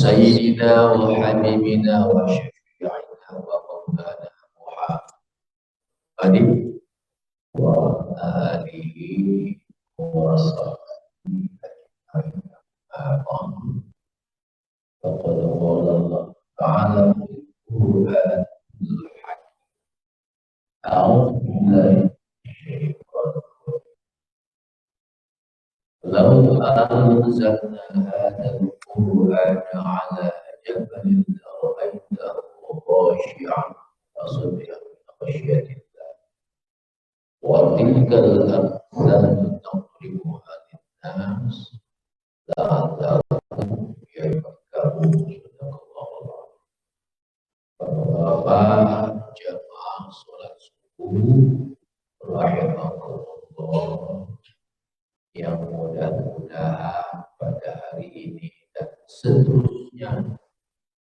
سيدنا وحبيبنا وشفيعنا ومولانا محمد وآله وصحبه أجمعين. فقد قال الله تعالى في القرآن الحكيم: أعوذ بالله من الشيطان الرجيم. لو أنزلنا هذا القرآن على جبل لرأيته خاشعا متصدعا من خشية الله وتلك الأمثال نضربها للناس لعلهم يفكرون. صدق الله. Bapak-bapak jamaah sholat subuh rahimakumullah, yang mudah-mudahan pada hari ini dan seterusnya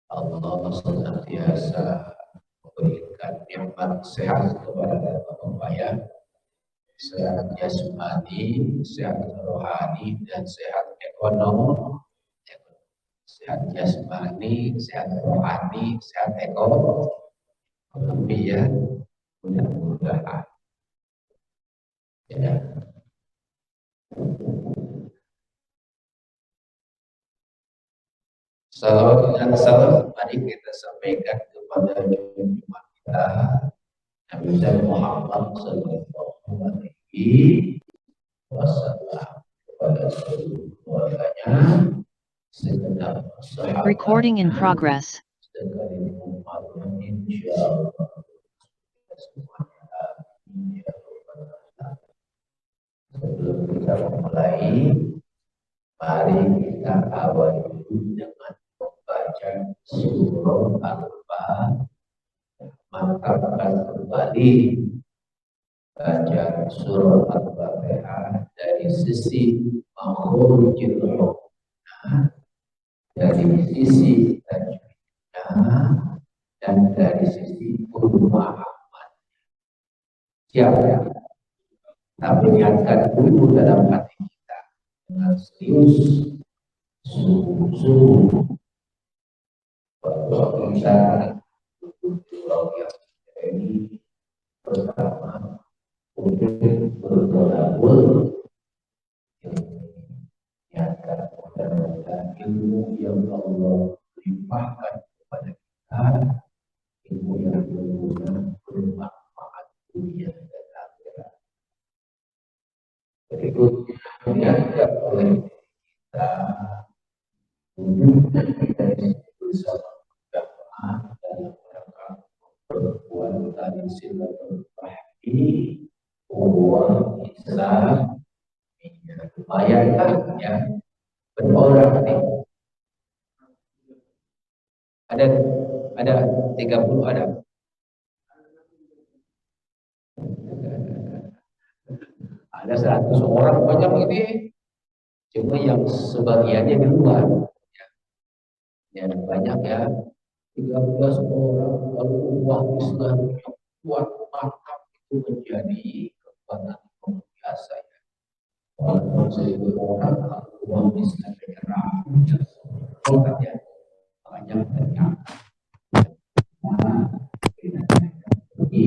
Allah senantiasa memberikan nikmat sehat kepada bapak-bapak ya, sehat jasmani, sehat rohani, dan sehat ekonomi. Sehat jasmani, sehat rohani, sehat ekonomi ya, mudah-mudahan ya. Salawat dan salam mari kita sampaikan kepada Jumat kita Nabi Muhammad sallallahu alaihi wasallam, kepada seluruh keluarganya, segenap sahabat, Recording in progress. segenap umatnya, insyaallah semuanya. Sebelum kita memulai, mari kita awali dulu dengan membaca surah Al-Fatihah. Maka akan kembali baca surah Al-Fatihah dari sisi makhrajul huruf, dari sisi tajwidnya, dan dari sisi pemahaman. Siapa? Tapi niatkan dulu dalam hati kita dengan serius, sungguh-sungguh, bahwa kita pulau yang ini pertama untuk bertolabul yang mudah-mudahan ilmu yang Allah limpahkan kepada kita, ilmu yang berguna, bermanfaat dunia dan akhirat. Berikutnya dianggap oleh kita wujudnya kita bersama jamaah dalam rangka perempuan tadi silaturahmi uang Islam. Lumayan kan ya, berorang nih. Ada 30 ada. Ada 100 orang banyak ini. Cuma yang sebagiannya di luar. Ya, banyak ya. 13 orang, lalu uang Islam yang kuat mantap itu menjadi kekuatan yang biasa ya. Walaupun 1000 orang, kalau uang Islam menyerah, ya banyak ternyata. Nah, kita pergi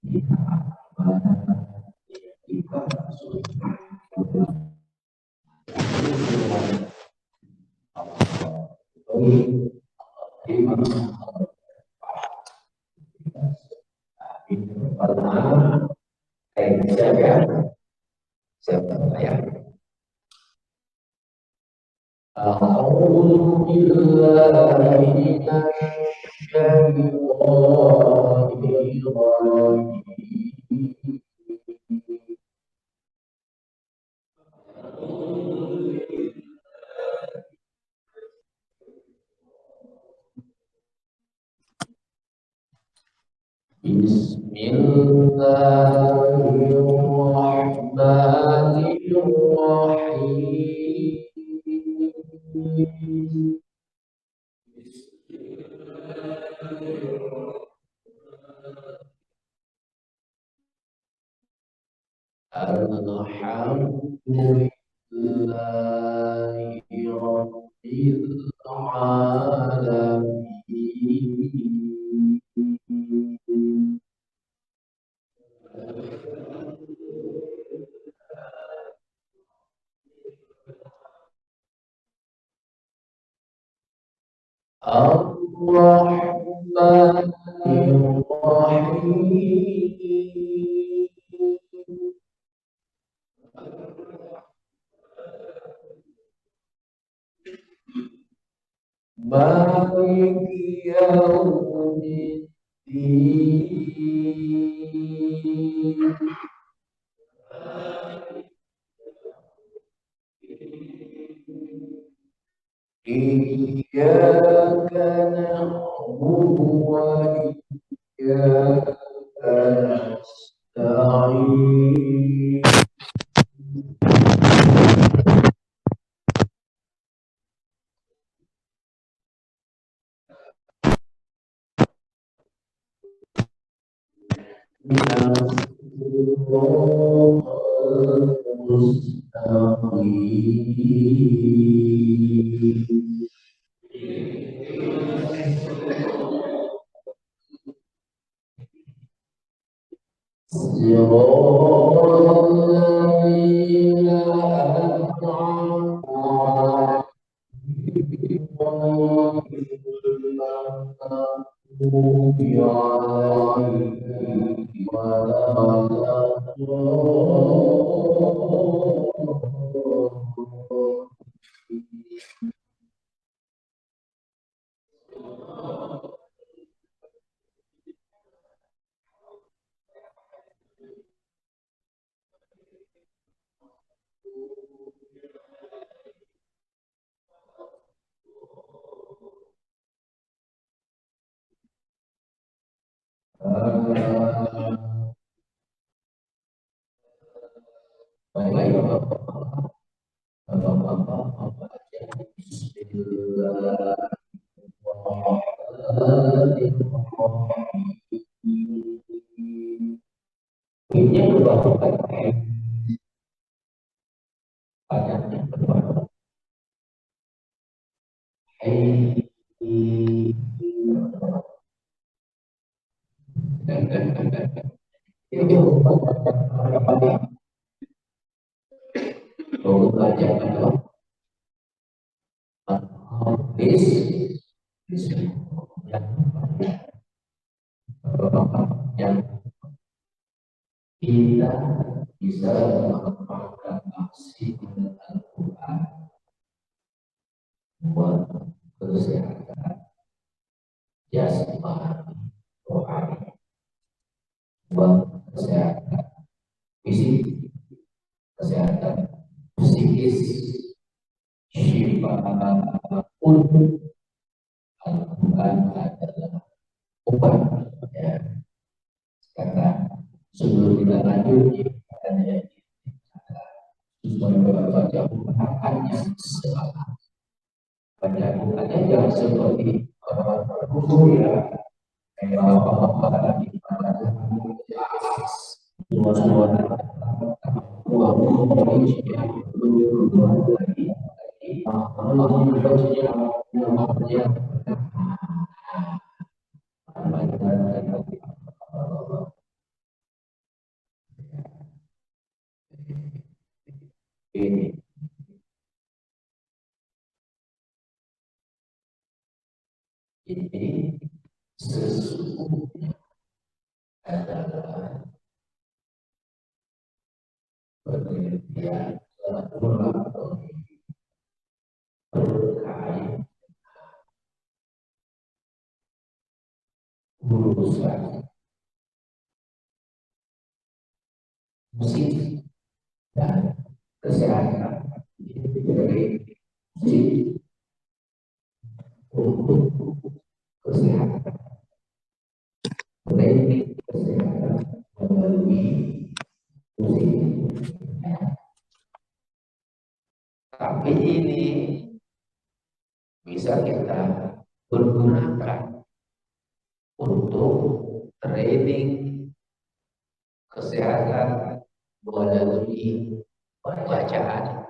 kita أعوذ بالله من الشيطان الرجيم. Bismillahirrahmanirrahim. Alhamdulillahi Rabbil العالمين الرحمن الرحيم مالك يوم الدين إياك نعبد وإياك نستعين الصراط المستقيم صراط الذين أنعمت عليهم غير المغضوب عليهم ولا الضالين yang kita bisa mengembangkan aksi dengan Al-Quran buat kesehatan jasmani, rohani, buat kesehatan fisik, kesehatan psikis, syifa untuk Al-Quran adalah obat ya. Karena sebelum kita lanjut akan jadi supaya baca Qurannya salah, baca Qurannya jangan seperti orang kufur ya, kayak bapak-bapak di suara-suara Allah ini sesungguhnya adalah penelitian laboratorium terkait urusan musik dan kesehatan dari musik untuk kesehatan, dari kesehatan melalui musik. Tapi ini bisa kita pergunakan untuk training kesehatan melalui bacaan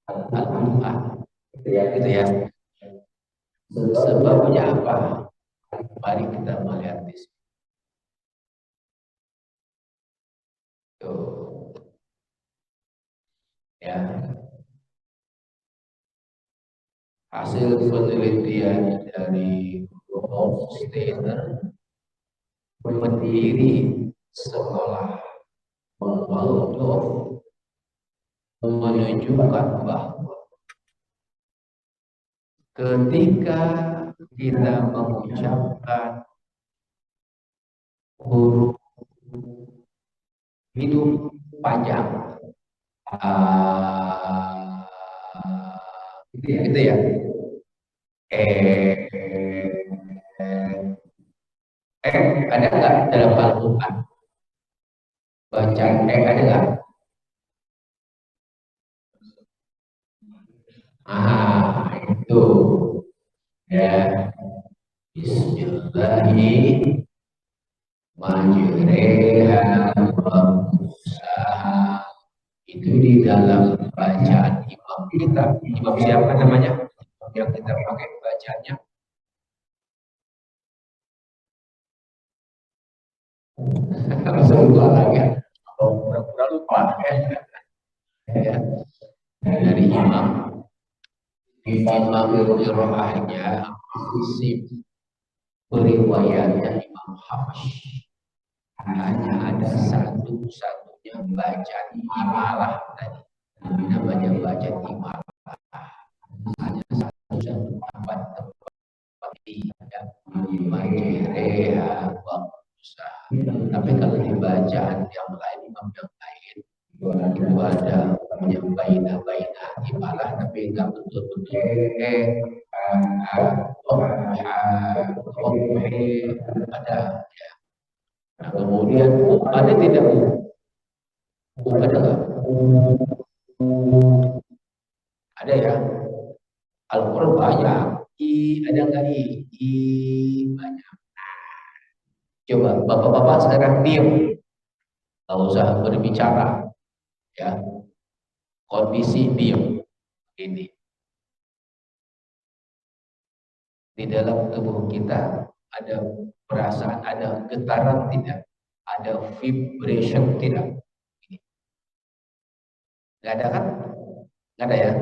Al-Quran, gitu ya. Sebabnya apa? Mari kita melihat di situ. Ya, hasil penelitian dari Rudolf Steiner, pendiri sekolah Waldorf, menunjukkan bahwa ketika kita mengucapkan huruf hidup panjang, gitu ya, eh, ada nggak dalam Al-Quran? Bacaan ada nggak? Itu ya. Bismillahirrahmanirrahim. Majreha wa mursaha. Itu di dalam bacaan imam kita. Imam siapa namanya? Yang kita pakai bacaannya. Rasulullah lagi ya. Oh, pura-pura lupa ya. Dari imam. Imam Qiraahnya isi periwayatnya Imam Hafs. Hanya ada satu-satunya bacaan imalah tadi. Namanya bacaan imalah. Hanya satu-satu tempat yang Majreha wa mursaha. Tapi kalau di bacaan yang lain, imam yang lain itu ada menyampaikan imalah, tapi enggak betul-betul ada ya. Nah, kemudian ada tidak ada nggak? Ada ya. Al-Quran banyak. Ada nggak I banyak. Coba bapak-bapak sekarang diam, nggak usah berbicara ya. Kondisi diam ini. Di dalam tubuh kita ada perasaan, ada getaran tidak? Ada vibration tidak? Nggak ada kan? Nggak ada ya?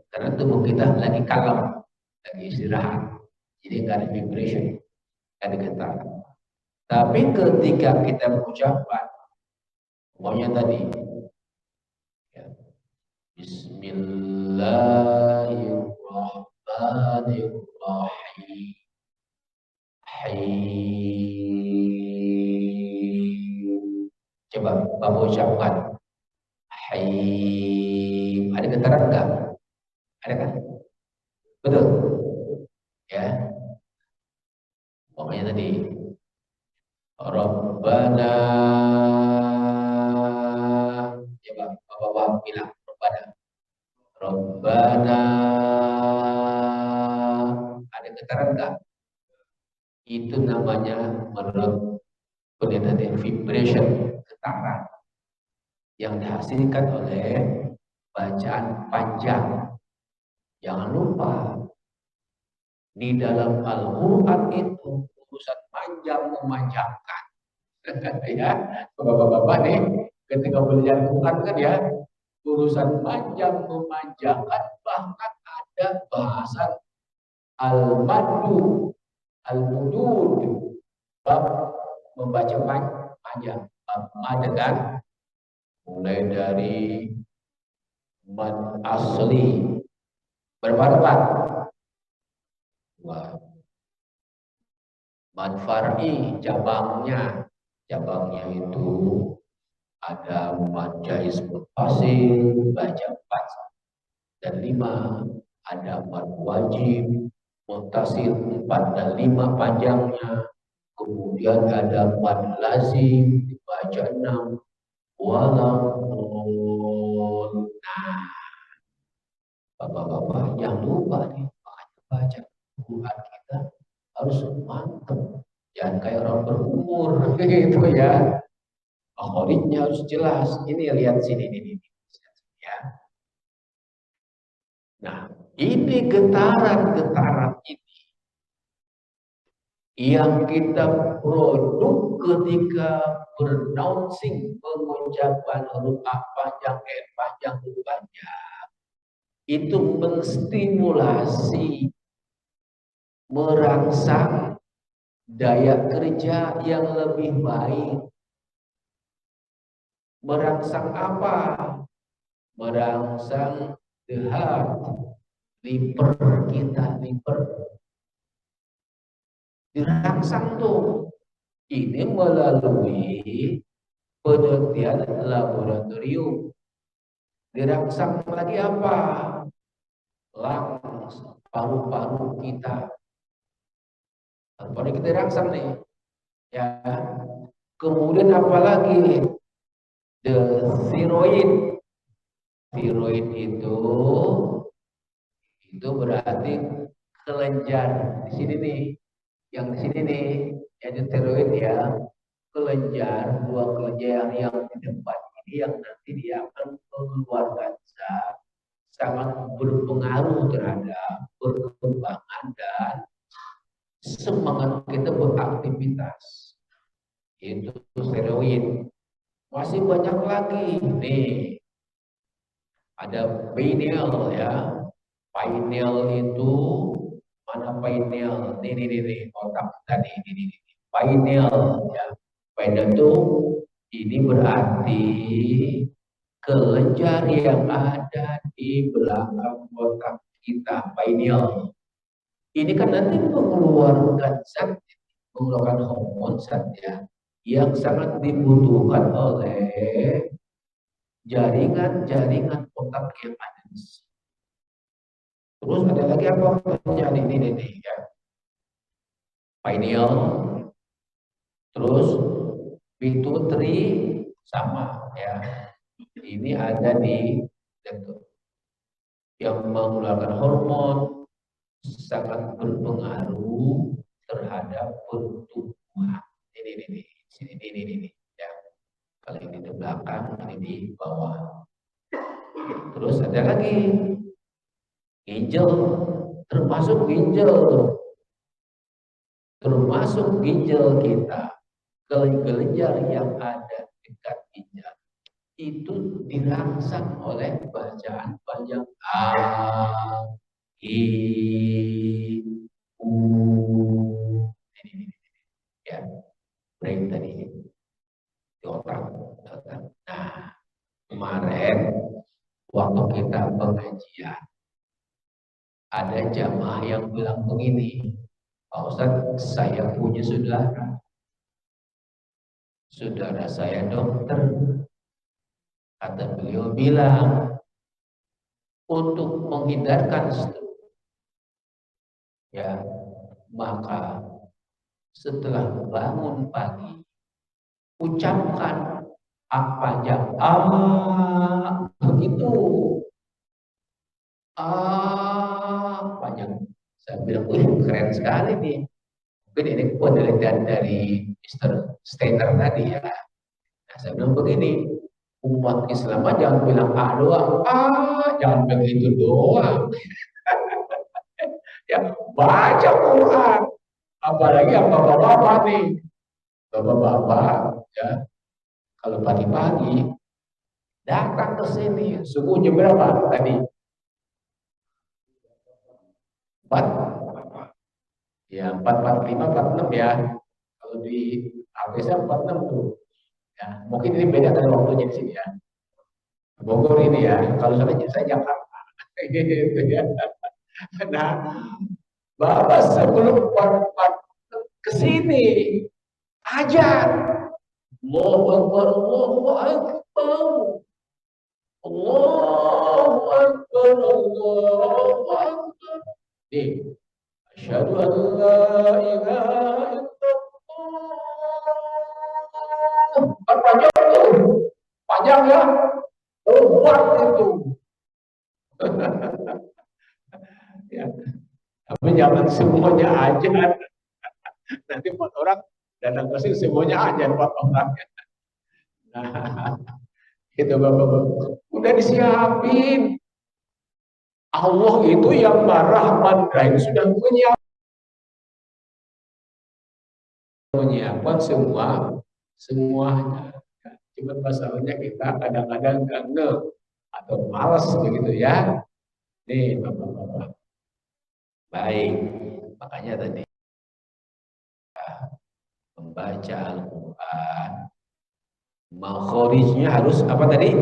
Karena tubuh kita lagi kalem, lagi istirahat. Jadi nggak ada vibration, nggak ada getaran. Tapi ketika kita mengucapkan, pokoknya tadi, ya, Bismillahirrahmanirrahim. Coba Bapak ucapkan. Ada getaran enggak? Ada kan? Betul. Ya. Pokoknya tadi. Rabbana. Coba Bapak bilang Rabbana. Rabbana. Ada getaran enggak? Itu namanya menurut penelitian vibration, getaran yang dihasilkan oleh bacaan panjang. Jangan lupa di dalam Al-Quran itu urusan panjang memanjangkan. Ya, bapak-bapak nih, ketika belajar Quran kan ya, urusan panjang memanjangkan, bahkan ada bahasan al-madu, al-mudud, bab membaca panjang, bab mad kan, mulai dari mad asli berapa? Wah, mad far'i cabangnya itu ada mad jaiz munfasil baca 4 dan 5, ada mad wajib muttasil 4 dan 5 panjangnya, kemudian ada mad lazim dibaca 6 walaupun. Nah, bapak-bapak jangan lupa nih, baca Quran kita harus mantap, jangan kayak orang berumur gitu ya. Makhrajnya harus jelas. Ini lihat sini ini ya. Nah, ini getaran ini yang kita produk ketika pronouncing pengucapan huruf A panjang, E panjang, U panjang, itu menstimulasi, merangsang daya kerja yang lebih baik. Merangsang apa? Merangsang the heart, liver kita, liver dirangsang tuh. Ini melalui penelitian laboratorium. Dirangsang lagi apa? Lungs, paru-paru kita. Paru-paru kita dirangsang nih. Ya. Kemudian apa lagi? The thyroid. Thyroid itu berarti kelenjar di sini nih. Yang di sini nih, yaitu thyroid ya. Kelenjar, dua kelenjar yang di depan ini yang nanti dia akan mengeluarkan zat sangat berpengaruh terhadap perkembangan dan semangat kita beraktivitas. Itu steroid. Masih banyak lagi nih. Ada pineal ya. Pineal itu mana pineal? Nih otak tadi ini. Pineal ya. Pineal itu ini berarti kelenjar yang ada di belakang otak kita, pineal. Ini kan nanti mengeluarkan zat, mengeluarkan hormon zat ya, yang sangat dibutuhkan oleh jaringan-jaringan otak yang ada di sini. Terus ada lagi apa? Terjadi ini ya. Pineal, terus pituitary sama ya. Ini ada di yang mengeluarkan hormon sangat berpengaruh terhadap pertumbuhan. Ini sini ya. Kalau ini di belakang, ini di bawah. Terus ada lagi ginjal, termasuk ginjal kita, kelenjar yang ada dekat ginjal itu dirangsang oleh bacaan panjang A, I, U, ini ya, brain tadi di otak. Nah, kemarin waktu kita pengajian ada jamaah yang bilang begini, Pak Ustadz, saya punya saudara saya dokter. Kata beliau bilang, untuk menghindarkan stroke, ya, maka setelah bangun pagi, ucapkan apa yang begitu. Panjang. Saya bilang, keren sekali nih. Mungkin ini penelitian dari Mr. Steiner tadi ya. Nah, saya bilang begini, umat Islam jangan bilang doang, jangan begitu doang. Ya, baca Quran. Apalagi yang bapak-bapak nih. Bapak-bapak, ya, kalau pagi-pagi datang ke sini, subuh jam berapa tadi? 4, ya 4:45, 46 ya. Kalau di Alkesa 46 tuh. Ya, mungkin ini beda dari waktunya di sini ya. Bogor ini ya, kalau saya Jakarta. Gitu ya. Nah, Bapak sebelum ke sini ajar. Allahu Akbar, Allahu Akbar. Allahu Akbar, Allahu Akbar. Nih, asyhadu an la ilaha illallah. Panjang tuh. Panjang ya. Buat itu. Ya. Tapi jangan semuanya ajar. Nanti buat orang datang ke sini semuanya ajar buat orangnya. Nah, itu Bapak-bapak. Udah disiapin. Allah itu yang marah, Rahim sudah menyiapkan. handphone semuanya. Cuma masalahnya kita kadang-kadang nggak ngeh atau malas begitu ya. Nih, Bapak-bapak. Baik, makanya tadi membaca Al-Quran, makhorijnya harus apa tadi?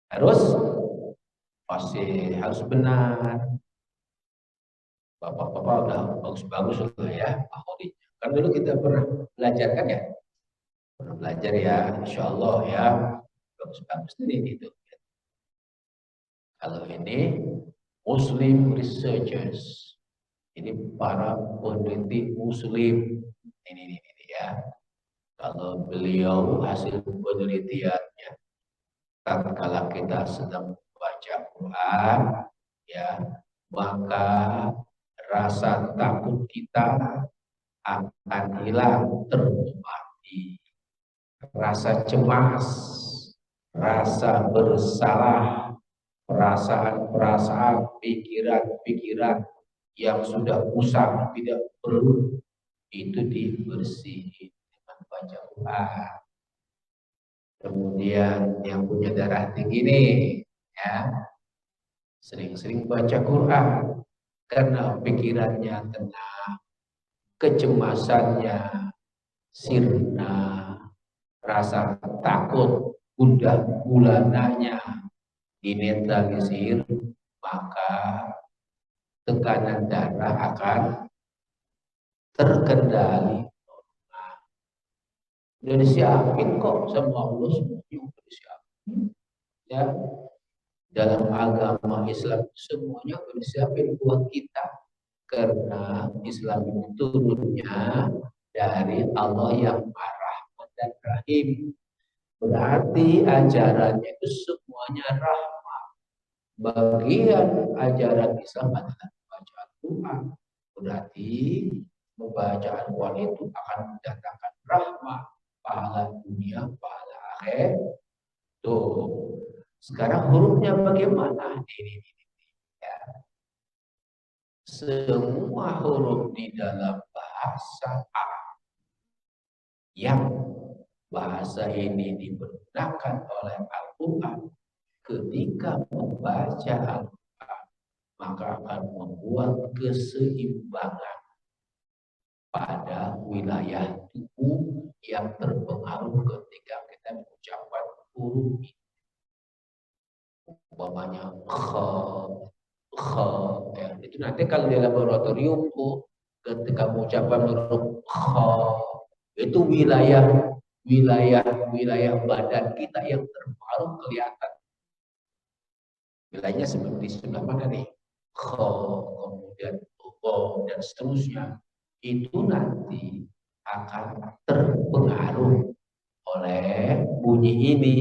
Harus fasih, harus benar. Bapak-bapak udah bagus-bagus lah ya, makhorijnya. Kan dulu kita pernah belajar kan ya? Pernah belajar ya, insya Allah ya, bagus-bagus ini itu. Kalau ini Muslim researchers, ini para peneliti Muslim, ini ya. Kalau beliau hasil penelitiannya, tatkala kita sedang membaca Quran, ya, maka rasa takut kita akan hilang terobati. Rasa cemas, rasa bersalah, perasaan-perasaan, pikiran-pikiran yang sudah usang tidak perlu itu dibersihin dengan baca Quran. Kemudian yang punya darah tinggi nih, ya, sering-sering baca Quran karena pikirannya tenang, kecemasannya sirna, rasa takut gundah gulananya dinetralisir, maka tekanan darah akan terkendali. Udah disiapin kok sama Allah, semuanya udah disiapin. Ya, dalam agama Islam semuanya udah disiapin buat kita. Karena Islam itu turunnya dari Allah yang Ar-Rahman dan Rahim. Berarti ajarannya itu semuanya rahmat. Bagian ajaran Islam adalah membaca Al-Quran. Berarti membaca Al-Quran itu akan mendatangkan rahmat, pahala dunia, pahala akhir. Tuh. Sekarang hurufnya bagaimana? Ini. Ya. Semua huruf di dalam bahasa Arab yang bahasa ini dipergunakan oleh Al-Quran ketika membaca Al-Quran, maka akan membuat keseimbangan pada wilayah tubuh yang terpengaruh ketika kita mengucapkan huruf ini. Umpamanya ya. Itu nanti kalau di laboratorium tuh ketika mengucapkan huruf itu wilayah badan kita yang terpengaruh kelihatan. Wilayahnya seperti sebelah mana nih? Kemudian dan seterusnya. Itu nanti akan terpengaruh oleh bunyi ini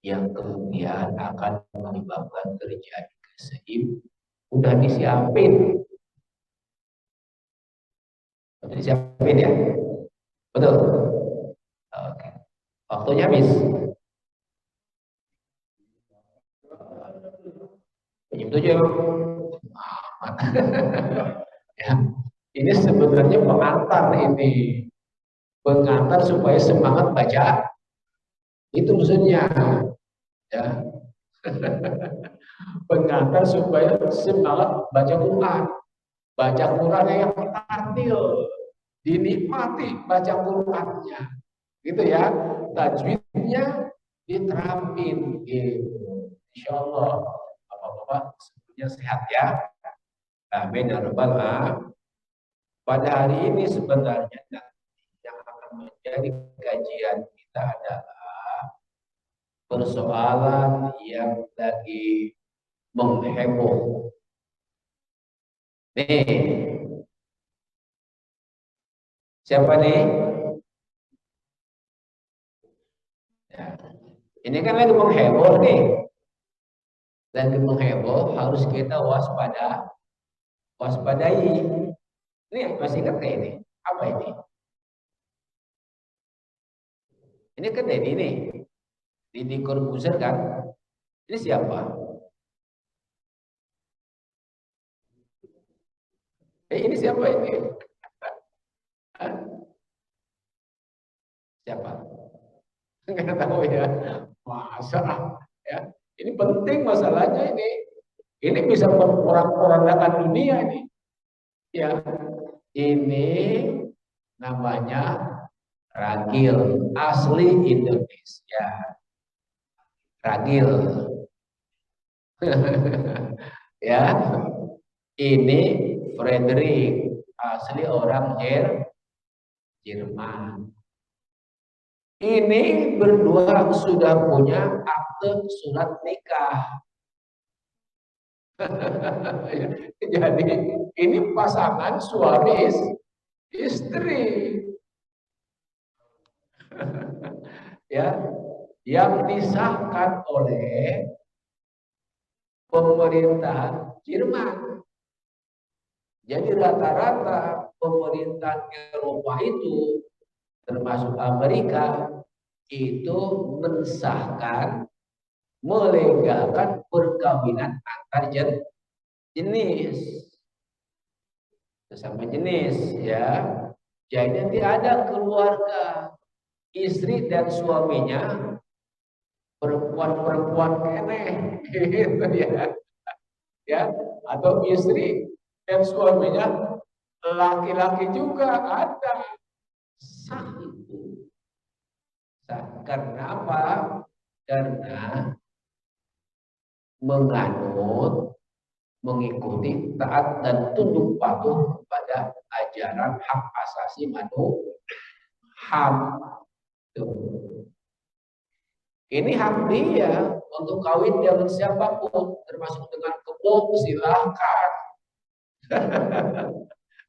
yang kemudian akan menyebabkan terjadi keseimbangan. Udah disiapin. Udah disiapin ya? Betul? Oke. Waktunya habis. Jam 7. Ya. Ini sebenarnya pengantar ini. Pengantar supaya semangat baca. Itu maksudnya. Ya. Pengantar supaya semangat baca Quran. Baca Qurannya yang tertil, dinikmati baca Qurannya, gitu ya. Tajwidnya diterapin, gitu. Insya Allah, bapak-bapak semuanya sehat ya. Amin ya rabbal alamin. Pada hari ini sebenarnya yang akan menjadi kajian kita adalah persoalan yang lagi mengheboh. Nih, siapa nih? Ya. Ini kan lagi mengheboh nih. Lagi mengheboh, harus kita waspadai. Ini masih ingat kayak ini? Apa ini? Ini kan Deddy nih. Deddy Corbuzier kan? Ini siapa? Ini siapa ini? Siapa? Nggak tahu ya. Masa ya. Ini penting masalahnya ini. Ini bisa memporak-porandakan dunia ini. Ya, ini namanya ragil asli Indonesia. Ragil. Ya, ini Frederick asli orang Jerman. Ini berdua sudah punya akte surat nikah. Jadi ini pasangan suami istri. Ya, yang disahkan oleh pemerintahan Jerman. Jadi rata-rata pemerintahan Eropa itu termasuk Amerika itu mensahkan, melegalkan perkawinan antar jenis, sesama jenis ya. Jadi nanti ada keluarga istri dan suaminya perempuan-perempuan keneh gitu ya, atau istri dan suaminya laki-laki juga ada. Sah itu. Sah. Karena apa? Karena menganut, mengikuti, taat dan tunduk patuh kepada ajaran hak asasi manusia. HAM. Ini hak dia untuk kawin dengan siapapun, termasuk dengan kebo, silahkan.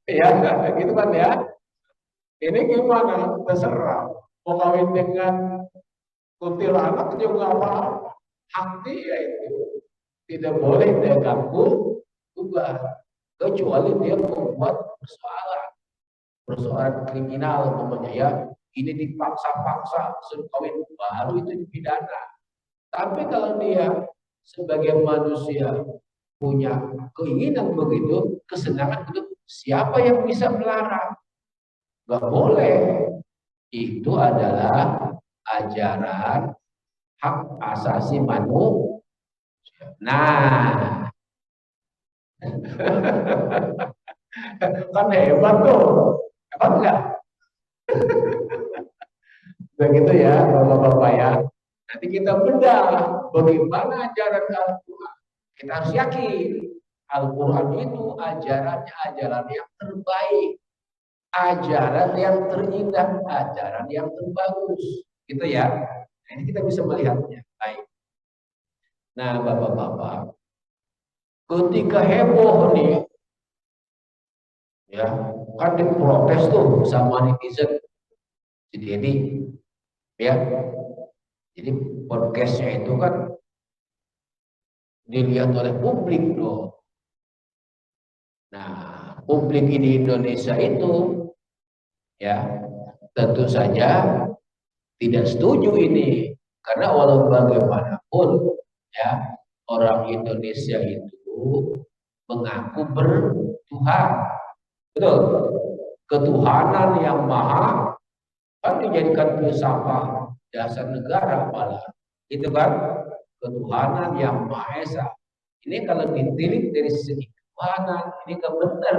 Ya, gitu kan ya. Ini gimana? Terserah. Mau kawin dengan kuntilanak juga apa-apa. Hak dia itu. Tidak boleh dia ganggu juga. Kecuali dia membuat persoalan kriminal umpamanya ya. Ini dipaksa-paksa suruh kawin, baru itu dipidana. Tapi kalau dia sebagai manusia punya keinginan begitu, kesenangan itu, siapa yang bisa melarang? Gak boleh. Itu adalah ajaran hak asasi manusia. Nah, kan hebat tuh. Hebat nggak? Begitu ya, Bapak-Bapak ya. Nanti kita bedah bagaimana ajaran Al-Quran. Kita harus yakin Al-Quran itu ajarannya ajaran yang terbaik, ajaran yang terindah, ajaran yang terbagus. Gitu ya. Nah, ini kita bisa melihatnya. Baik. Nah, Bapak-Bapak, ketika heboh nih, ya kan diprotes tuh sama netizen. Jadi ya, jadi podcastnya itu kan dilihat oleh publik loh. Nah, publik di Indonesia itu ya tentu saja tidak setuju ini, karena walau bagaimanapun ya orang Indonesia itu mengaku bertuhan, betul, ketuhanan yang maha kan dijadikan filsafat dasar negara malah, itu kan ketuhanan yang maha esa. Ini kalau ditilik dari segi ketuhanan ini nggak benar,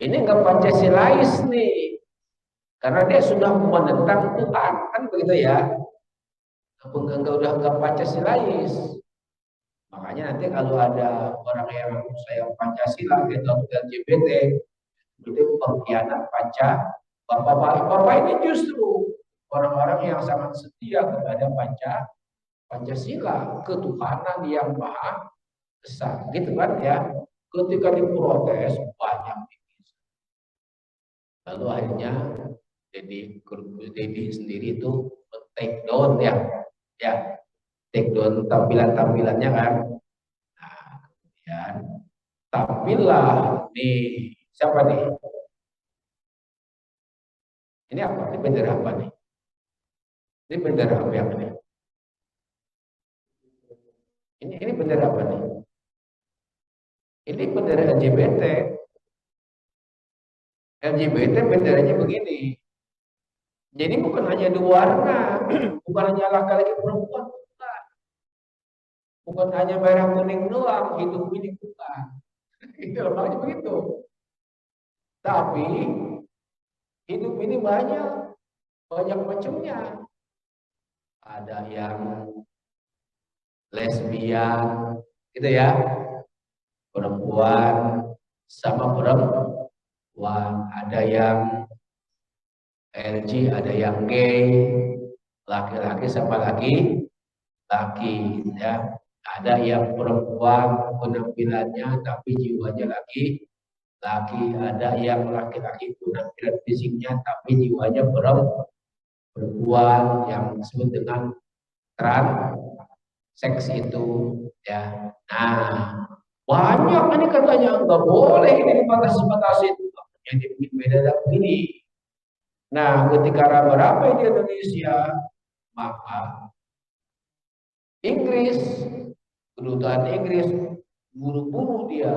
ini nggak Pancasilais nih, karena dia sudah menentang Tuhan kan begitu ya. Nggak udah nggak Pancasilais. Makanya nanti kalau ada orang yang saya Pancasila atau LGBT itu pengkhianat Bapak ini justru orang-orang yang sangat setia kepada Pancasila, ketuhanan yang maha esa, gitu kan ya. Ketika diprotes banyak, lalu akhirnya Dedi sendiri itu take down ya take down tampilannya kan. Nah, kemudian tampillah nih, siapa nih? Ini apa? Ini bendera apa nih? Ini bendera apa yang ini? Ini bendera apa nih? Ini bendera LGBT. LGBT benderanya begini. Jadi bukan hanya dua warna, bukan hanya laki-laki perempuan, bukan hanya merah kuning doang, hidup ini bukan. Itu makanya begitu. Tapi hidup ini banyak macamnya. Ada yang lesbian, gitu ya, perempuan sama perempuan. Ada yang LG, ada yang gay, laki-laki sama laki, ya. Ada yang perempuan penampilannya tapi jiwanya laki, ada yang laki-laki penampilan fisiknya tapi jiwanya perempuan yang disebut dengan trans seks itu, ya. Nah, banyak ini katanya nggak boleh ini dibatasi-batasi, jadi beda begini. Nah, ketika rame-rame di Indonesia, maka Inggris, kedutaan Inggris, buru-buru dia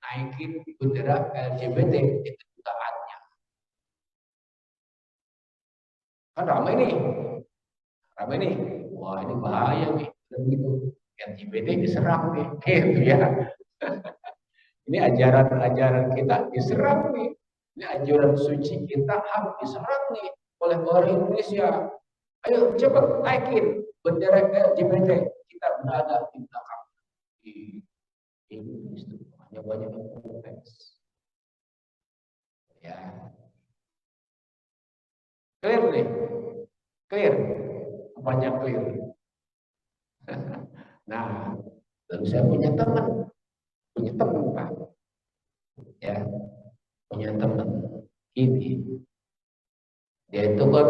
naikin bendera LGBT di kedutaannya. Kan ramai nih. Wah, ini bahaya nih. Begitu LGBT diserang nih, gitu ya. Ini ajaran-ajaran kita diserang nih. Ini ajaran suci kita harus diserang nih oleh orang Indonesia. Ayo cepat naikin bendera LGBT. Kita berada di belakang. Di Inggris itu hanya banyak konteks. Ya, clear nih, clear. Banyak clear. Nah, lalu saya punya teman Pak, ya, punya teman ini. Dia itu kan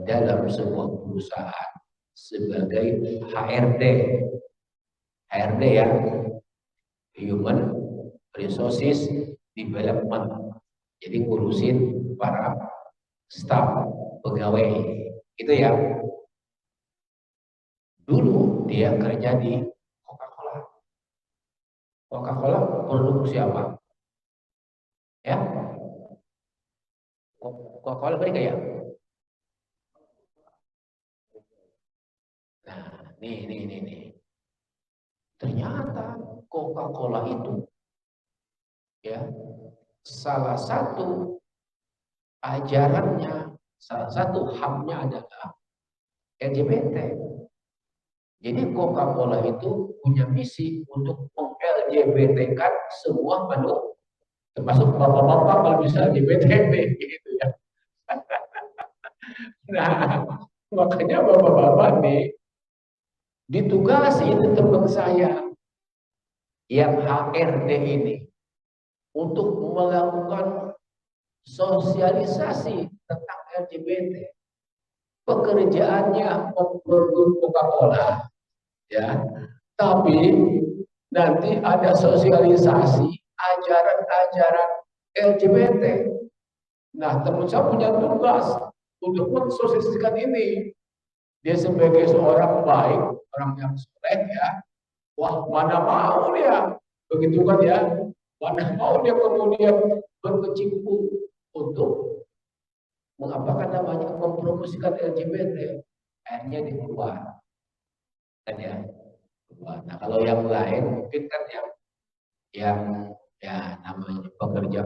dalam sebuah perusahaan sebagai HRD ya, Human Resources Development. Jadi ngurusin para staf pegawai itu ya. Dulu dia kerja di Coca-Cola. Coca-Cola produk siapa? Ya, Coca-Cola mereka ya. Nah, nih. Ternyata Coca-Cola itu ya salah satu ajarannya, salah satu HAM-nya adalah LGBT. Jadi Coca-Cola itu punya misi untuk meng-LGBT-kan semua manusia, termasuk bapak-bapak kalau bisa LGBT gitu ya. Nah, makanya bapak-bapak nih ditugasi itu teman saya yang HRD ini untuk melakukan sosialisasi tentang LGBT. Pekerjaannya memproduksi Coca-Cola, ya. Tapi nanti ada sosialisasi ajaran-ajaran LGBT. Nah, teman saya punya tugas untuk mensosialisasikan ini. Dia sebagai seorang baik, orang yang soleh ya. Wah, mana mau dia? Begitu kan ya. Mana mau dia kemudian berkecimpung untuk mengapakan namanya mempromosikan LGBT. Akhirnya dikeluar. Kan ya. Nah, kalau yang lain mungkin kan yang ya namanya pekerja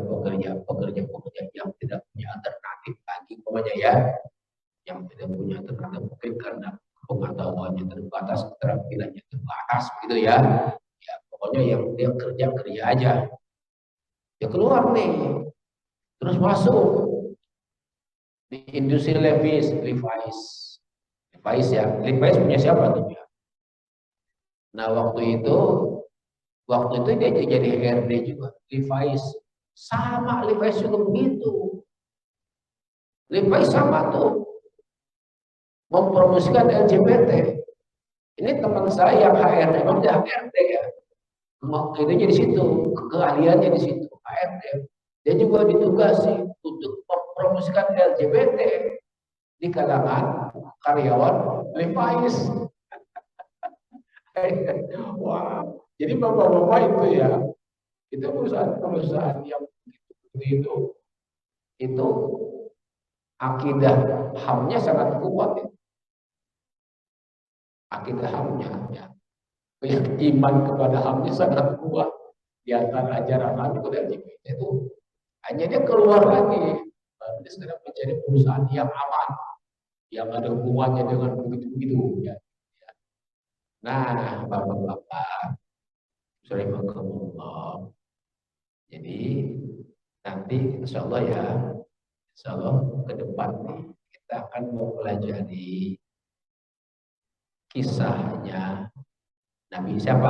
yang tidak punya alternatif lagi pokoknya ya, yang tidak punya alternatif mungkin karena pengetahuannya terbatas, keterampilannya terbatas gitu ya. Ya pokoknya yang dia kerja aja. Ya keluar nih, terus masuk di industri Levi's ya. Levi's punya siapa tuh ya? Nah waktu itu dia jadi HRD juga. Levi's juga begitu. Levi's sama tuh mempromosikan LGBT. Ini teman saya yang HRD, memang dia HRD ya. Itu di situ, keahliannya di situ, HRD. Dia juga ditugasi untuk mempromosikan LGBT di kalangan karyawan Levi's. Wah, jadi bapak-bapak itu ya, itu perusahaan yang seperti itu akidah hamnya sangat kuat ya. Akidah hamnya ya. Iman kepada hamnya sangat kuat. Di antara ajaran ham itu LGBT itu hanya dia keluar lagi. Dia sekarang mencari perusahaan yang aman, yang ada hubungannya dengan begitu-begitu ya. Nah, bapak-bapak, Allah. Jadi nanti insya Allah ya, insya Allah ke depan nih kita akan mempelajari kisahnya Nabi siapa?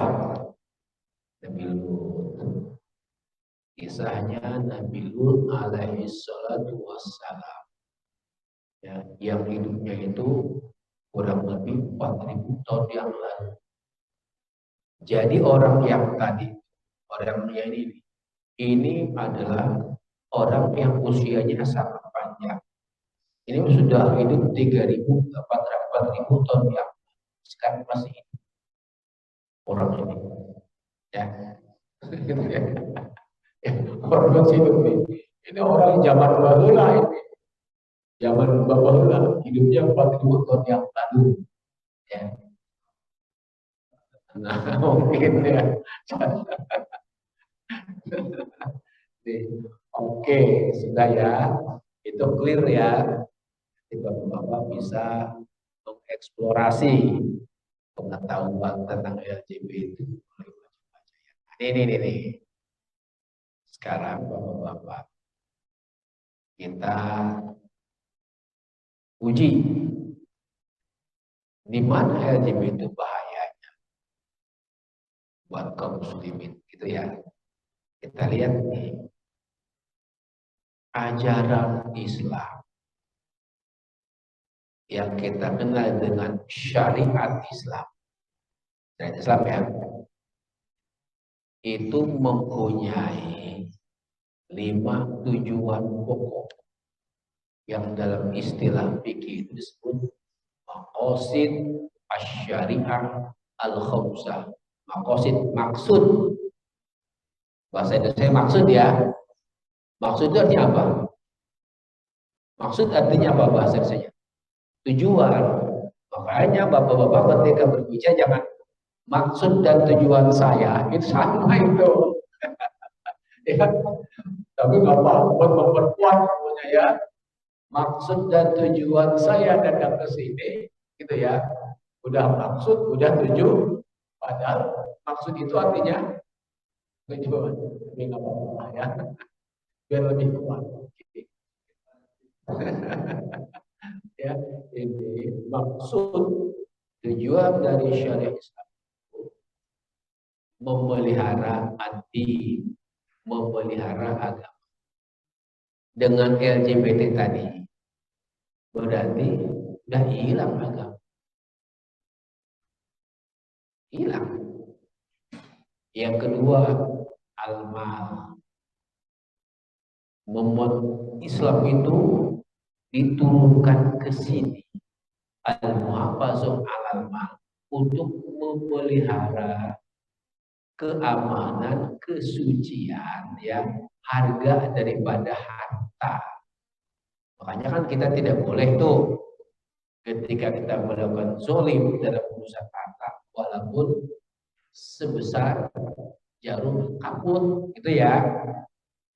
Nabi Lut. Kisahnya Nabi Lut alaihi salatu wassalam. Ya, yang hidupnya itu kurang lebih 4.000 tahun yang lalu. Jadi orang yang tadi, orang yang ini adalah orang yang usianya sangat panjang. Ini sudah hidup 3.000, 4.000 tahun yang sekarang masih hidup orang ini. Ya, gitu ya. Orang masih hidup ini. Ini orang zaman bahula ini. Zaman bahula hidupnya 4.000 tahun yang lalu. Ya. Nah, mungkin ya. Oke, sudah ya. Itu clear ya. Bapak-bapak bisa mengeksplorasi pengetahuan tentang LGBT itu. Ini. Sekarang bapak-bapak kita uji di mana LGBT itu bahayanya buat kaum muslimin, gitu ya. Kita lihat nih ajaran Islam yang kita kenal dengan syariat Islam. Syariat Islam ya, itu mempunyai 5 tujuan pokok yang dalam istilah fikih itu disebut maqasid asy-syariah al-khamsah. Maqasid, maksud. Bahasa Indonesia maksud ya. Maksud itu artinya apa? Maksud artinya apa bahasa Indonesia? Tujuan. Makanya bapak-bapak ketika berbicara jangan maksud dan tujuan saya itu sama itu. Ya, tapi nggak apa-apa buat memperkuat punya ya. Maksud dan tujuan saya datang ke sini, gitu ya. Udah maksud, udah tujuh. Padahal maksud itu artinya tujuan. Tapi nggak apa-apa ya. Biar lebih kuat. Ya, ini maksud tujuan dari syariat Islam memelihara hati, memelihara agama. Dengan LGBT tadi berarti udah hilang agama, hilang. Yang kedua al-mal, membuat Islam itu diturunkan ke sini al-muhafazah al-mal untuk memelihara keamanan, kesucian yang harga daripada harta. Makanya kan kita tidak boleh tuh ketika kita melakukan zolim dalam urusan harta walaupun sebesar jarum kaput, gitu ya.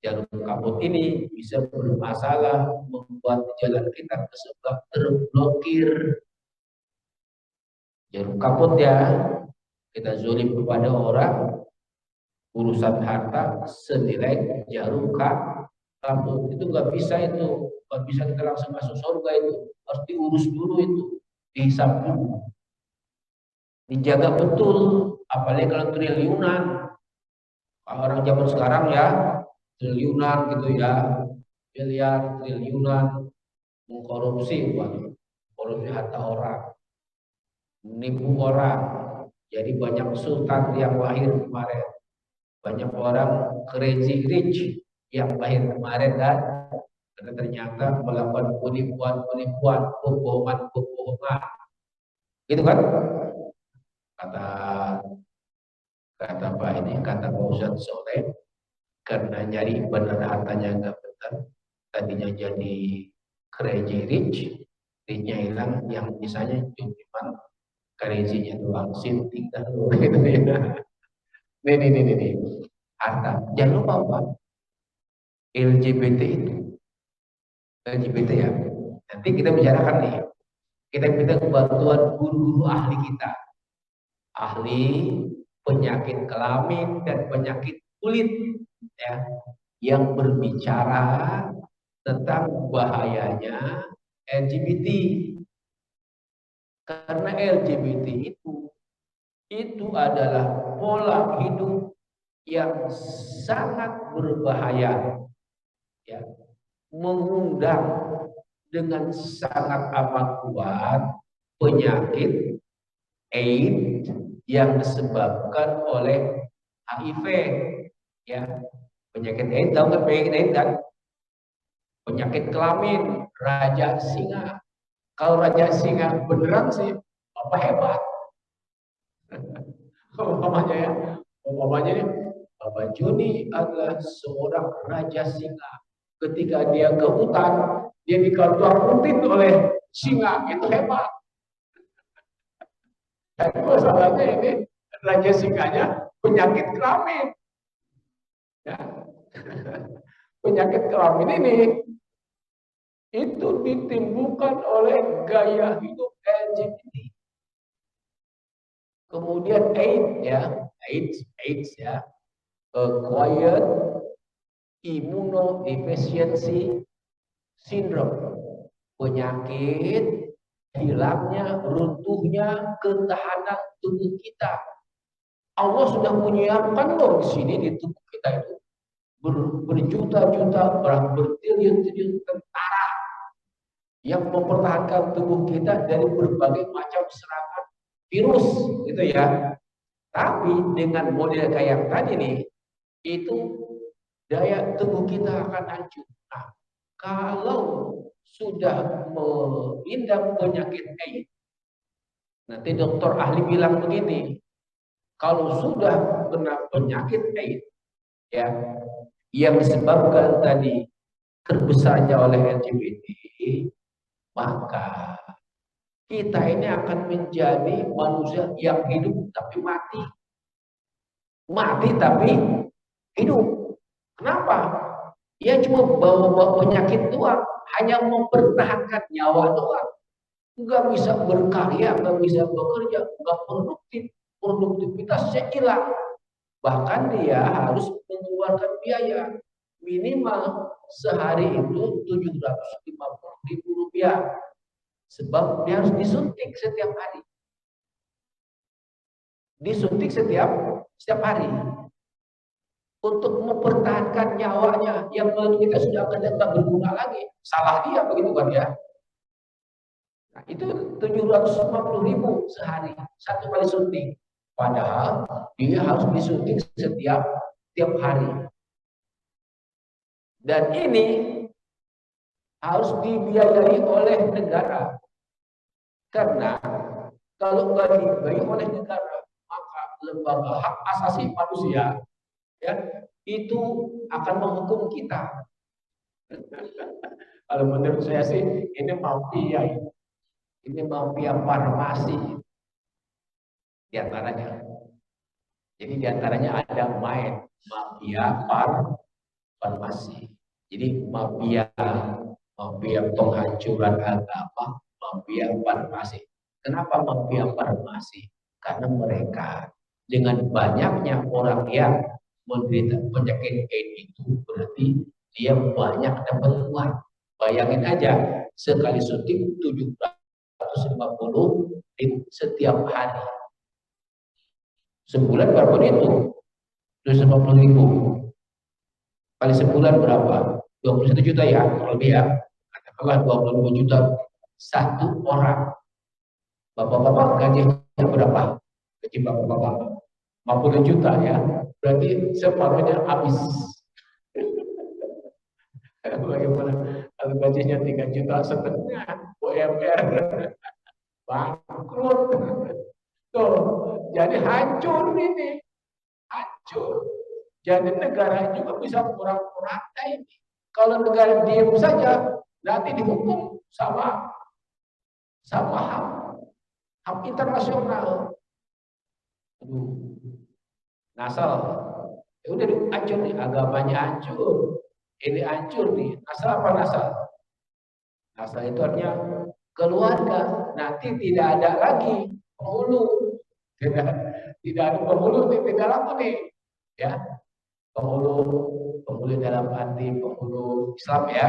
Jarum kaput ini bisa bermasalah, membuat jalan kita ke sebelah terblokir. Jarum kaput ya, kita zolim kepada orang, urusan harta senilai jarum kaput itu nggak bisa, itu nggak bisa kita langsung masuk surga, itu harus diurus dulu, itu dihisap dulu, dijaga betul, apalagi kalau triliunan. Orang zaman sekarang ya triliunan gitu ya, miliar triliunan mengkorupsi, waduh, korupsi harta orang, menipu orang. Jadi banyak sultan yang lahir kemarin, banyak orang crazy rich yang lahir kemarin kan, karena ternyata melakukan penipuan, kebohongan, gitu kan? Kata kata Pak ini, kata Pak Ustadz Soleh, karena nyari benar hartanya nggak benar, tadinya jadi crazy rich, richnya hilang, yang misalnya cuma crazy-nya doang, sinting dah gitu ya. Nih. Harta. Jangan lupa Pak, LGBT itu, LGBT ya. Nanti kita bicarakan nih, kita minta bantuan guru-guru ahli kita, ahli penyakit kelamin dan penyakit kulit, ya, yang berbicara tentang bahayanya LGBT. Karena LGBT itu adalah pola hidup yang sangat berbahaya, ya, mengundang dengan sangat amat kuat penyakit AIDS yang disebabkan oleh HIV, ya. Penyakit AIDS, tahu nggak penyakit AIDS kan? Penyakit kelamin, raja singa. Kalau raja singa beneran sih, apa hebat? Umpamanya ya, umpamanya nih, Bapak Joni adalah seorang raja singa. Ketika dia ke hutan, dia dikalung-kalungin oleh singa, itu hebat. Tapi masalahnya ini raja singanya penyakit kelamin. Ya. Penyakit kelamin ini itu ditimbulkan oleh gaya hidup LGBT. Kemudian AIDS ya, acquired immunodeficiency syndrome, penyakit hilangnya, runtuhnya ketahanan tubuh kita. Allah sudah menyiapkan loh di sini di tubuh kita itu berjuta-juta, bertriliun-triliun tentara yang mempertahankan tubuh kita dari berbagai macam serangan virus, gitu ya. Tapi dengan model kayak yang tadi nih, itu daya tubuh kita akan hancur. Nah, kalau sudah mengidap penyakit AIDS, nanti dokter ahli bilang begini, kalau sudah kena penyakit AIDS, ya, yang disebabkan tadi terbesarnya oleh LGBT, maka kita ini akan menjadi manusia yang hidup tapi mati. Mati tapi hidup. Kenapa? Dia cuma bawa penyakit doang, hanya mempertahankan nyawa doang. Nggak bisa berkarya, nggak bisa bekerja, nggak produktif, produktivitasnya hilang. Bahkan dia harus mengeluarkan biaya minimal sehari itu 750 ribu rupiah, sebab dia harus disuntik setiap hari, disuntik setiap hari untuk mempertahankan nyawanya yang menurut kita sudah akan tidak berguna lagi. Salah dia begitu kan ya. Nah, itu 750 ribu sehari, satu kali suntik. Padahal dia harus disuntik setiap hari. Dan ini harus dibiayai oleh negara. Karena kalau nggak dibiayai oleh negara, maka lembaga hak asasi manusia, ya, itu akan menghukum kita. Kalau menurut saya sih ini mafia. Ini mafia farmasi di antaranya. Jadi di antaranya ada mafia farmasi. Jadi mafia penghancuran agama, mafia farmasi. Kenapa mafia farmasi? Karena mereka dengan banyaknya orang yang menderita penyakit AIDS itu berarti dia banyak dapat uang. Bayangin aja, sekali suntik 750 setiap hari. Sebulan berapa itu? 750 ribu. Kali sebulan berapa? 21 juta ya, lebih ya. Katakanlah 22 juta satu orang. Bapak-bapak gajinya berapa? Gaji bapak-bapak 50 juta ya. Berarti separuhnya habis. Bagaimana kalau gajinya 3 juta setengah UMR bangkrut. Tuh, jadi hancur ini. Hancur. Jadi negara juga bisa kurang-kurangnya ini. Kalau negara diam saja, nanti dihukum sama sama HAM internasional. Aduh, ngasal. Ya udah hancur nih, agamanya hancur. Ini hancur nih. Nasal apa nasal? Nasal itu artinya keluarga. Nanti tidak ada lagi penghulu. Tidak, tidak ada penghulu di dalam nih. Ya, penghulu, penghulu dalam arti penghulu Islam ya,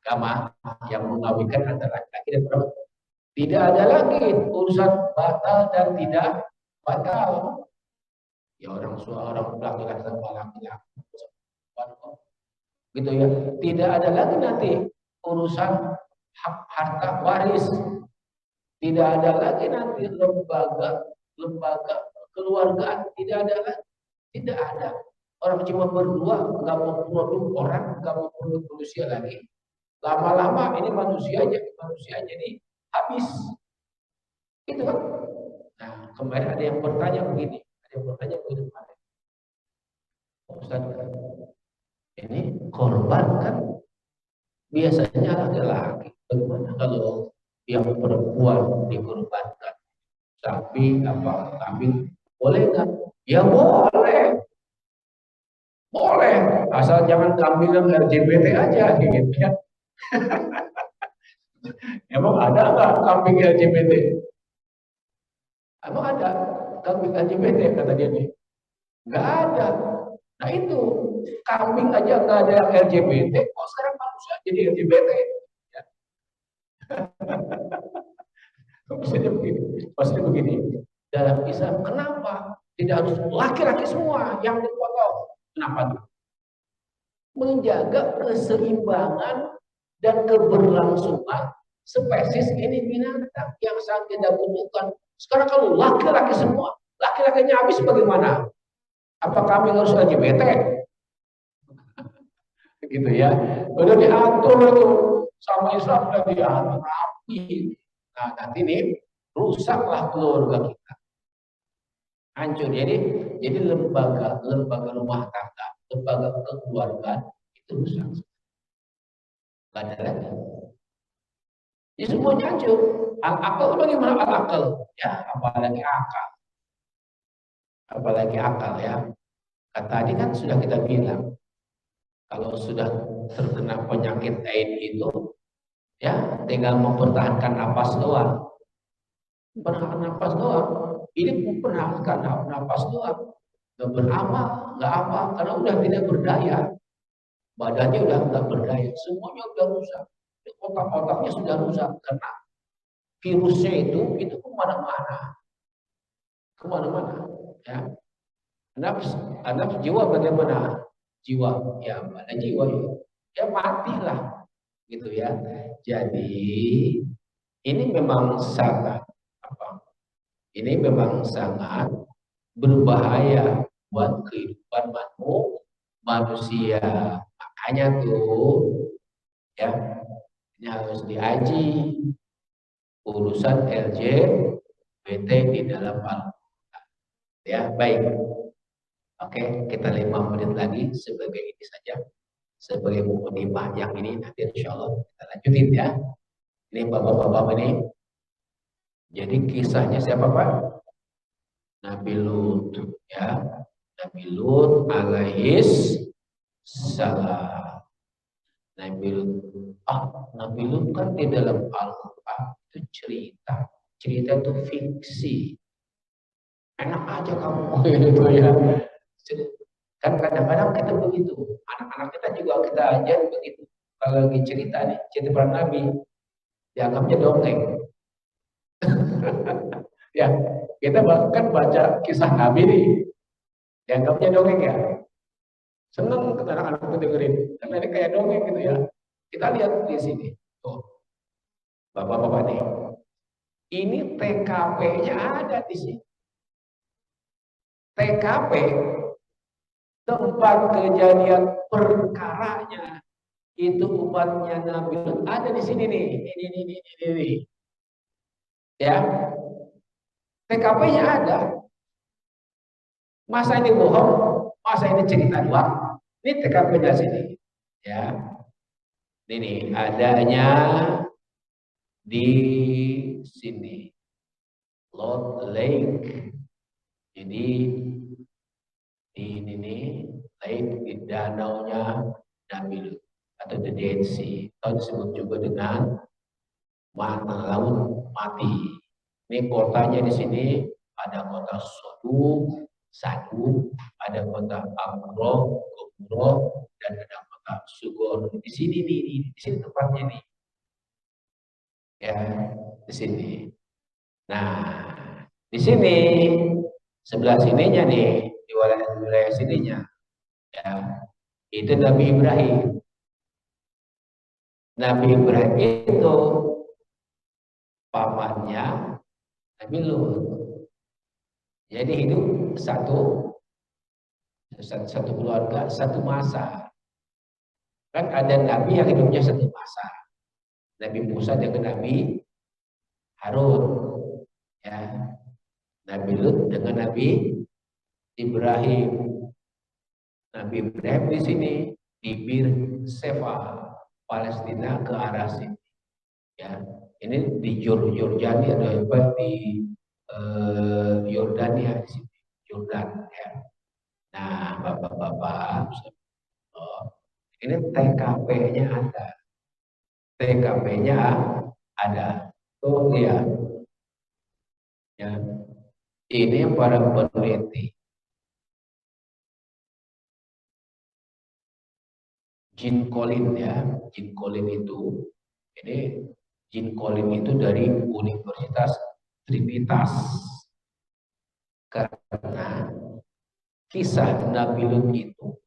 agama yang mengawinkan antara laki-laki dan perempuan. Tidak ada lagi urusan batal dan tidak batal. Ya orang laki-laki sama laki-laki gitu ya. Tidak ada lagi nanti urusan hak harta waris. Tidak ada lagi nanti lembaga keluargaan. Tidak ada lagi. Tidak ada. Orang cuma berdua, nggak mau produk orang, nggak mau produk manusia lagi. Lama-lama ini manusia jadi habis. Gitu kan? Nah, kemarin ada yang bertanya begini. Ada yang bertanya begini kemarin. Ustaz, ini korban kan biasanya laki-laki. Bagaimana kalau yang perempuan dikorbankan? Sapi apa kambing boleh nggak? Ya boleh, boleh. Asal jangan kambing yang LGBT aja, gitu ya. Emang ada nggak kambing LGBT? Emang ada kambing LGBT kata dia nih? Nggak ada. Nah itu kambing aja nggak ada yang LGBT, kok sekarang manusia jadi LGBT? Ya. Maksudnya begini, maksudnya begini. Dalam Islam, kenapa tidak harus laki-laki semua yang dipotong? Kenapa tuh? Menjaga keseimbangan dan keberlangsungan spesies ini binatang yang sangat tidak butuhkan. Sekarang kalau laki-laki semua, laki-lakinya habis bagaimana? Apa kami harus LGBT? Gitu ya. Udah diatur itu sama Islam, udah diatur rapi. Nah nanti nih rusaklah keluarga kita, hancur. Jadi lembaga rumah tangga, lembaga kekeluargaan itu rusak. Gak ada lagi. Ini semuanya hancur. Akal bagaimana akal? Ya, apalagi akal. Apalagi akal ya. Kata tadi kan sudah kita bilang, kalau sudah terkena penyakit AIDS itu, ya tinggal mempertahankan napas doang. Mempertahankan napas doang. Ini mempertahankan napas doang. Gak beramal, gak apa, karena udah tidak berdaya. Badannya udah nggak berdaya, semuanya udah rusak. Otak-otaknya sudah rusak karena virusnya itu kemana-mana, kemana-mana. Ya, anak jiwa bagaimana? Jiwa, ya ada jiwa ya matilah, gitu ya. Jadi ini memang sangat apa? Ini memang sangat berbahaya buat kehidupan manusia. Makanya tuh ya ini harus diaji urusan LGBT di dalam Al-Quran. Ya baik. Oke, kita 5 menit lagi sebagai ini saja, sebagai mukadimah yang ini nanti insya Allah kita lanjutin ya. Ini bapak-bapak ini. Jadi kisahnya siapa Pak? Nabi Lut ya. Nabi Lut alaihis salam. Nabi Lut kan di dalam Al-Quran itu cerita. Cerita itu fiksi. Enak aja kamu gitu ya. Kan kadang-kadang kita begitu. Anak-anak kita juga kita ajar begitu. Kalau lagi cerita nih, cerita para Nabi, dianggapnya dongeng. Ya, kita bahkan baca kisah Nabi nih, dianggapnya dongeng ya. Seneng anak-anak itu dengerin, karena ini kayak dongeng gitu ya. Kita lihat di sini, tuh, bapak-bapak nih, ini TKP-nya ada di sini. TKP, tempat kejadian perkaranya, itu umatnya Nabi ada di sini nih, ini. Ya, TKP-nya ada. Masa ini bohong? Masa ini cerita doang? Ini TKP-nya sini. Ya. Ini adanya di sini, Lord Lake. Jadi di ini nih, lake di danaunya Nabil atau the Dead Sea, atau disebut juga dengan laut mati. Ini kotanya di sini ada kota Sodom, Sadum, ada kota Amro, Gomoro, dan ada kota Sugor. Di sini nih, di sini tempatnya nih. Ya, di sini. Nah, di sini sebelah sininya nih, di wilayah sininya, ya, itu Nabi Ibrahim. Nabi Ibrahim itu pamannya Nabi Lut. Jadi hidup satu keluarga, satu masa. Kan ada Nabi yang hidupnya satu masa. Nabi Musa dengan Nabi Harun. Ya, Nabi Lut dengan Nabi Ibrahim. Nabi Ibrahim di sini di Bir Sefa, Palestina ke arah sini. Ya, ini di Yordania atau apa di Yordania di sini, Yordan. Ya. Nah, bapak-bapak, oh, ini TKP-nya ada, TKP-nya ada. Oh iya, ya. Ini para peneliti. Jin Collin ya, Jin Collin itu, ini Jin Collin itu dari Universitas Trinitas. Karena kisah Nabi Lut itu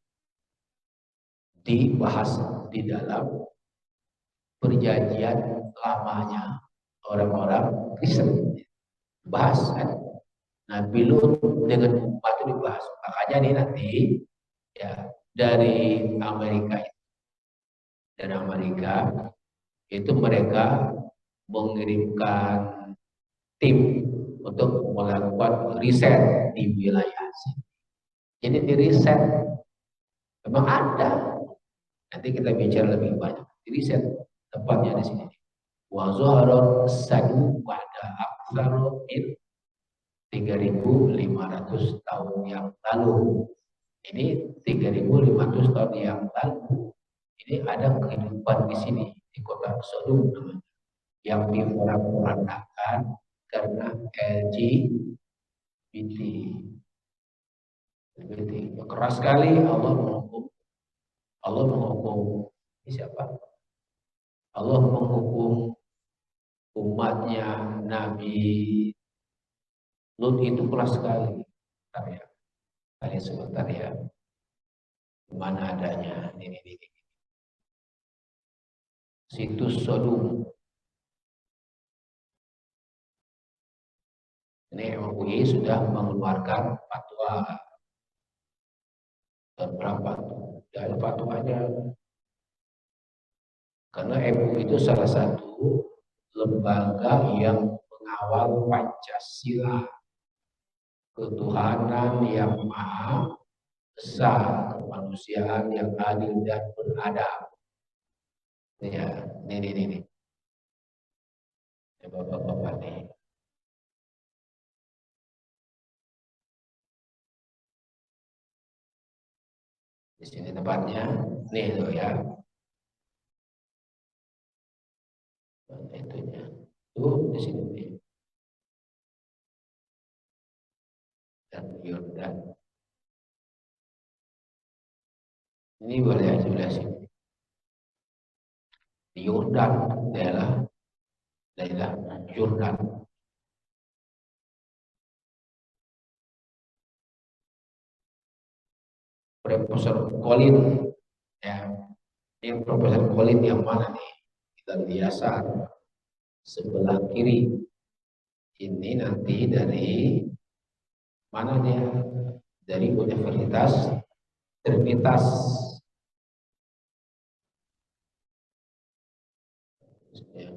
dibahas di dalam perjanjian lamanya orang-orang Kristen. Bahas kan? Nabi Lut dengan umat itu dibahas. Makanya ini nanti ya dari Amerika itu mereka mengirimkan tim untuk melakukan riset di wilayah sini. Jadi di riset memang ada. Nanti kita bicara lebih banyak. Di riset tempatnya di sini. Wa zuharon sadu pada aksaro min 3.500 tahun yang lalu. Ini 3.500 tahun yang lalu. Ini ada kehidupan di sini di kota Sodom yang diporak-porandakan karena LGBT. Keras sekali Allah menghukum siapa? Allah menghukum umatnya Nabi Lut itu keras sekali. Bentar ya, kali sebentar ya. Mana adanya ini. Situs Sodom. Ini MUI sudah mengeluarkan fatwa. Dan berapa? Dan fatwanya. Karena MUI itu salah satu lembaga yang mengawal Pancasila, ketuhanan yang maha besar, kemanusiaan yang adil dan beradab. Ya, ini. Ya, bapak-bapak nih. Di sini tempatnya, nih tuh ya. Nah, itunya. Tuh di sini nih. Dan Yordan. Ini boleh sebelah sini. Di Yordan, daerah Yordan. Profesor Colin, ya. Ini Profesor Colin yang mana nih? Kita lihat sebelah kiri. Ini nanti dari mana dia? Dari Universitas Trinitas. Ya.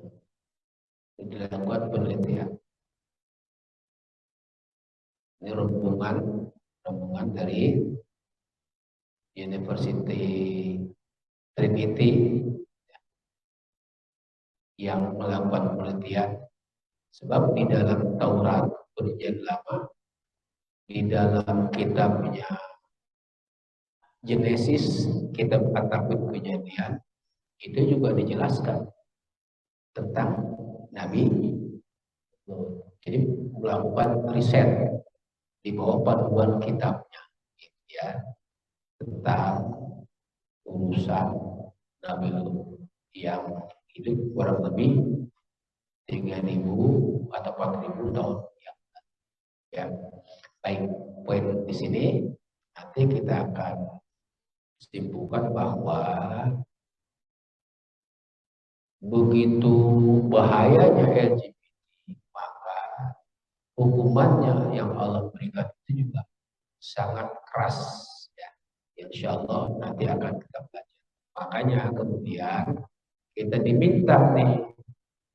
Dilakukan penelitian. Ini rombongan dari University Trinity. yang melakukan penelitian. Sebab di dalam Taurat Perjanjian Lama, di dalam kitabnya Genesis, kitab At-Takwin Kejadian, itu juga dijelaskan tentang Nabi Lut. Jadi melakukan riset di bawah panduan kitabnya, gitu ya, tentang urusan Nabi Lut yang hidup kurang lebih 3.000 atau 4.000 tahun yang lalu. Ya, baik, poin di sini nanti kita akan simpulkan bahwa begitu bahayanya LGBT, maka hukumannya yang Allah berikan itu juga sangat keras. Ya, insya Allah nanti akan kita belajar. Makanya kemudian kita diminta nih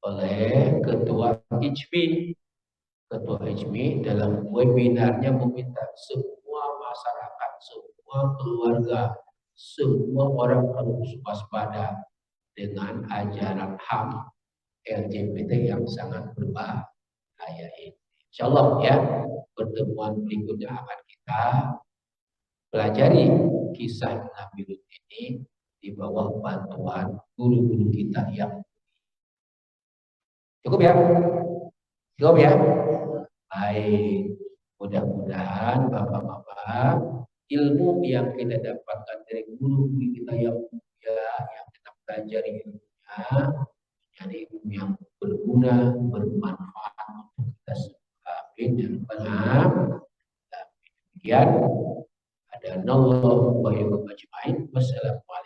oleh Ketua HMI. Ketua HMI dalam webinarnya meminta semua masyarakat, semua keluarga, semua orang harus waspada dengan ajaran HAM LGBT yang sangat berbahaya ini. Insya Allah ya, pertemuan berikutnya akan kita pelajari kisah Nabi Lut ini di bawah bantuan guru-guru kita yang cukup ya, cukup ya. Baik, mudah-mudahan Bapak-Bapak ilmu yang kita dapatkan dari guru-guru kita yang mulia, yang kita pelajari ilmunya, jadi ilmu yang berguna, bermanfaat untuk kita semua. Amin dan benar. Demikian ada nallahu wa yukum ajmain. Wassalamualaikum